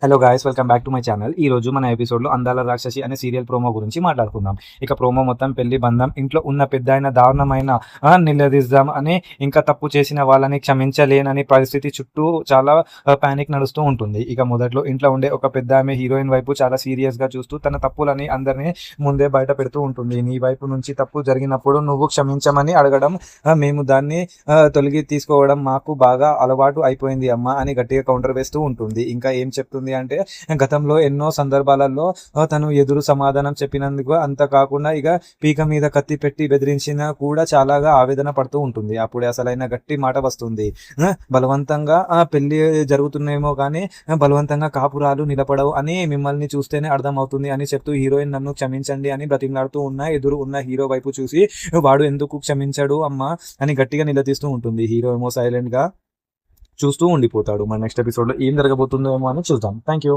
Hello guys, welcome back to my channel. ఈ రోజు మన ఎపిసోడ్లో అందాల రాక్షసి అనే సీరియల్ ప్రోమో గురించి మాట్లాడుకుందాం. ఇక ప్రోమో మొత్తం పెళ్లి బంధం, ఇంట్లో ఉన్న పెద్దాయన దారుణమైన నిలదీద్దాం అని, ఇంకా తప్పు చేసిన వాళ్ళని క్షమించలేనని పరిస్థితి చుట్టూ చాలా పానిక్ నడుస్తూ ఉంటుంది. ఇక మొదట్లో ఇంట్లో ఉండే ఒక పెద్ద ఆమె హీరోయిన్ వైపు చాలా సీరియస్గా చూస్తూ తన తప్పులని అందరినీ ముందే బయట పెడుతూ ఉంటుంది. నీ వైపు నుంచి తప్పు జరిగినప్పుడు నువ్వు క్షమించమని అడగడం, మేము దాన్ని తొలగి తీసుకోవడం మాకు బాగా అలవాటు అయిపోయింది అమ్మా అని గట్టిగా కౌంటర్ వేస్తూ ఉంటుంది. ఇంకా ఏం చెప్తుంది అంటే, గతంలో ఎన్నో సందర్భాలలో తను ఎదురు సమాధానం చెప్పినందుకు, అంత కాకుండా ఇక పీక మీద కత్తి పెట్టి బెదిరించినా కూడా చాలాగా ఆవేదన పడుతూ ఉంటుంది. అప్పుడే అసలైన గట్టి మాట వస్తుంది. బలవంతంగా పెళ్లి జరుగుతున్నాయేమో కానీ బలవంతంగా కాపురాలు నిలబడవు అని మిమ్మల్ని చూస్తేనే అర్థం అవుతుంది అని చెప్తూ హీరోయిన్ నన్ను క్షమించండి అని బ్రతిమలాడుతూ ఎదురు ఉన్న హీరో వైపు చూసి, వాడు ఎందుకు క్షమించడు అమ్మా అని గట్టిగా నిలదీస్తూ ఉంటుంది. హీరో ఏమో సైలెంట్ గా చూస్తూ ఉండిపోతాడు. మన నెక్స్ట్ ఎపిసోడ్ లో ఏం జరగబోతుందో ఏమో అని చూద్దాం. Thank you.